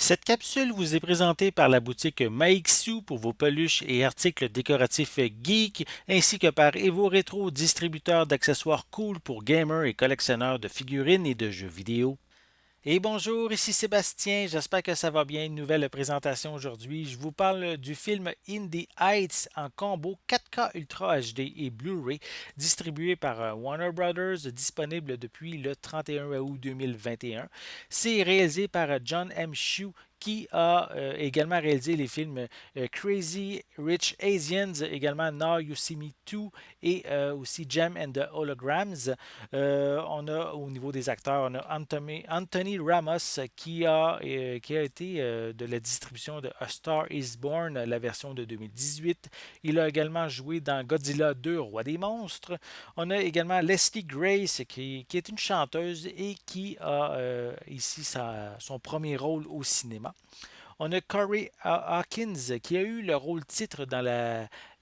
Cette capsule vous est présentée par la boutique Maixu pour vos peluches et articles décoratifs geek, ainsi que par Evo Retro, distributeur d'accessoires cool pour gamers et collectionneurs de figurines et de jeux vidéo. Et bonjour, ici Sébastien, j'espère que ça va bien. Une nouvelle présentation aujourd'hui. Je vous parle du film In the Heights en combo 4K Ultra HD et Blu-ray, distribué par Warner Brothers, disponible depuis le 31 août 2021. C'est réalisé par John M. Chu qui a également réalisé les films Crazy Rich Asians, également Now You See Me Too et aussi Gem and the Holograms. On a au niveau des acteurs, on a Anthony Ramos qui a été de la distribution de A Star Is Born, la version de 2018. Il a également joué dans Godzilla 2, Roi des monstres. On a également Leslie Grace qui est une chanteuse et qui a ici son premier rôle au cinéma. On a Corey Hawkins qui a eu le rôle titre dans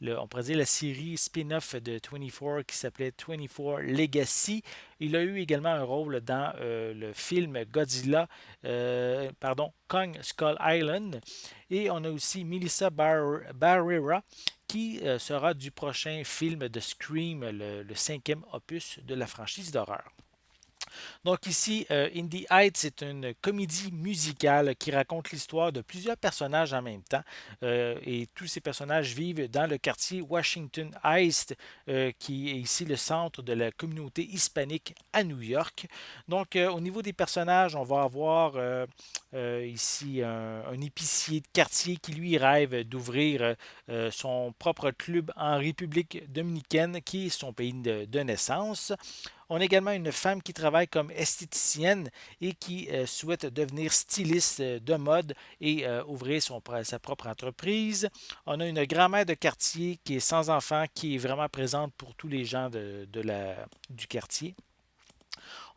on pourrait dire la série spin-off de 24 qui s'appelait 24 Legacy. Il a eu également un rôle dans le film Godzilla, Kong Skull Island. Et on a aussi Melissa Barrera qui sera du prochain film de Scream, le cinquième opus de la franchise d'horreur. Donc ici, In the Heights, c'est une comédie musicale qui raconte l'histoire de plusieurs personnages en même temps. Et tous ces personnages vivent dans le quartier Washington Heights, qui est ici le centre de la communauté hispanique à New York. Donc au niveau des personnages, on va avoir ici un épicier de quartier qui lui rêve d'ouvrir son propre club en République dominicaine, qui est son pays de naissance. On a également une femme qui travaille comme esthéticienne et qui souhaite devenir styliste de mode et ouvrir sa propre entreprise. On a une grand-mère de quartier qui est sans enfant, qui est vraiment présente pour tous les gens du quartier.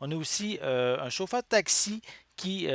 On a aussi un chauffeur de taxi qui,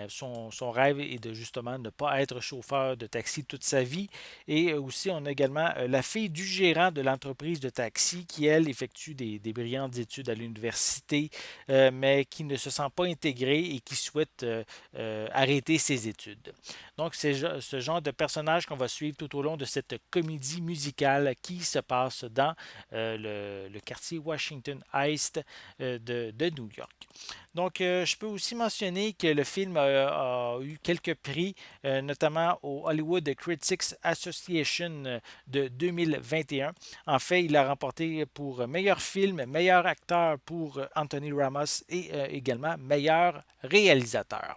son rêve est de justement ne pas être chauffeur de taxi toute sa vie. Et aussi, on a également la fille du gérant de l'entreprise de taxi qui, elle, effectue des brillantes études à l'université, mais qui ne se sent pas intégrée et qui souhaite arrêter ses études. Donc, c'est ce genre de personnage qu'on va suivre tout au long de cette comédie musicale qui se passe dans le quartier Washington Heights de New York. Donc, je peux aussi mentionner que le film a eu quelques prix, notamment au Hollywood Critics Association de 2021. En fait, il a remporté pour meilleur film, meilleur acteur pour Anthony Ramos et également meilleur réalisateur.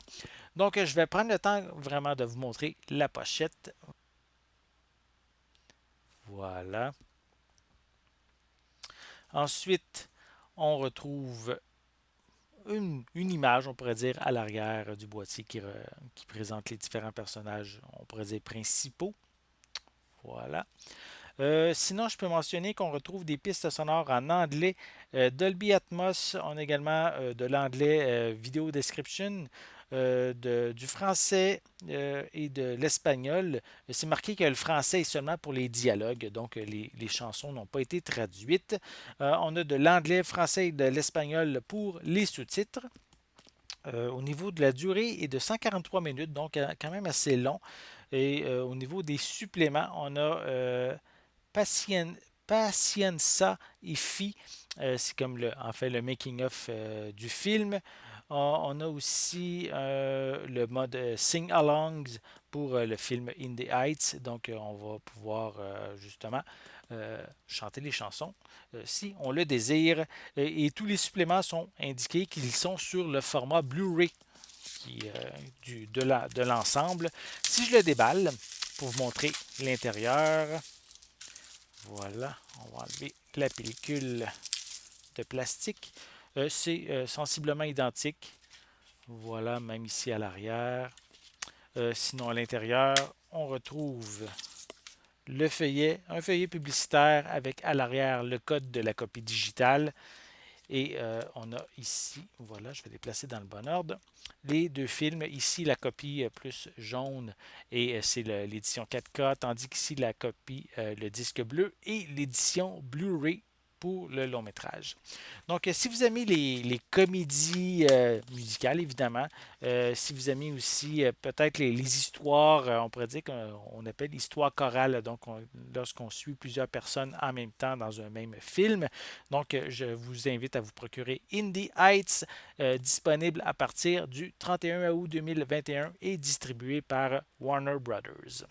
Donc, je vais prendre le temps vraiment de vous montrer la pochette. Voilà. Ensuite, on retrouve une image, on pourrait dire, à l'arrière du boîtier qui présente les différents personnages, on pourrait dire, principaux. Voilà. Sinon, je peux mentionner qu'on retrouve des pistes sonores en anglais Dolby Atmos. On a également de l'anglais Video Description, du français et de l'espagnol. C'est marqué que le français est seulement pour les dialogues, donc les chansons n'ont pas été traduites. On a de l'anglais, français et de l'espagnol pour les sous-titres. Au niveau de la durée est de 143 minutes, donc quand même assez long. Et au niveau des suppléments, on a Pacien- Pacienza Ifi, c'est comme en fait le making-of du film. On a aussi le mode Sing Alongs pour le film In the Heights. Donc, on va pouvoir justement chanter les chansons si on le désire. Et tous les suppléments sont indiqués qu'ils sont sur le format Blu-ray de l'ensemble. Si je le déballe pour vous montrer l'intérieur, voilà, on va enlever la pellicule de plastique. C'est sensiblement identique. Voilà, même ici à l'arrière. Sinon, à l'intérieur, on retrouve le feuillet, un feuillet publicitaire avec à l'arrière le code de la copie digitale. Et on a ici, voilà, je vais les placer dans le bon ordre, les deux films. Ici, la copie plus jaune et c'est l'édition 4K, tandis qu'ici, la copie, le disque bleu et l'édition Blu-ray pour le long métrage. Donc, si vous aimez les comédies musicales, évidemment, si vous aimez aussi peut-être les histoires, on pourrait dire qu'on appelle histoire chorale, donc lorsqu'on suit plusieurs personnes en même temps dans un même film. Donc, je vous invite à vous procurer Indie Heights, disponible à partir du 31 août 2021 et distribué par Warner Brothers.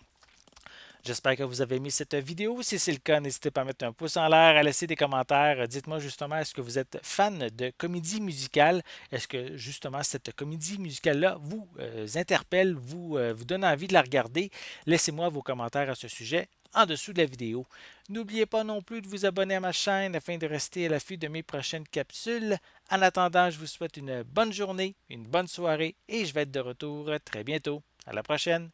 J'espère que vous avez aimé cette vidéo. Si c'est le cas, n'hésitez pas à mettre un pouce en l'air, à laisser des commentaires. Dites-moi justement, est-ce que vous êtes fan de comédie musicale? Est-ce que justement cette comédie musicale-là vous interpelle, vous donne envie de la regarder? Laissez-moi vos commentaires à ce sujet en dessous de la vidéo. N'oubliez pas non plus de vous abonner à ma chaîne afin de rester à l'affût de mes prochaines capsules. En attendant, je vous souhaite une bonne journée, une bonne soirée et je vais être de retour très bientôt. À la prochaine!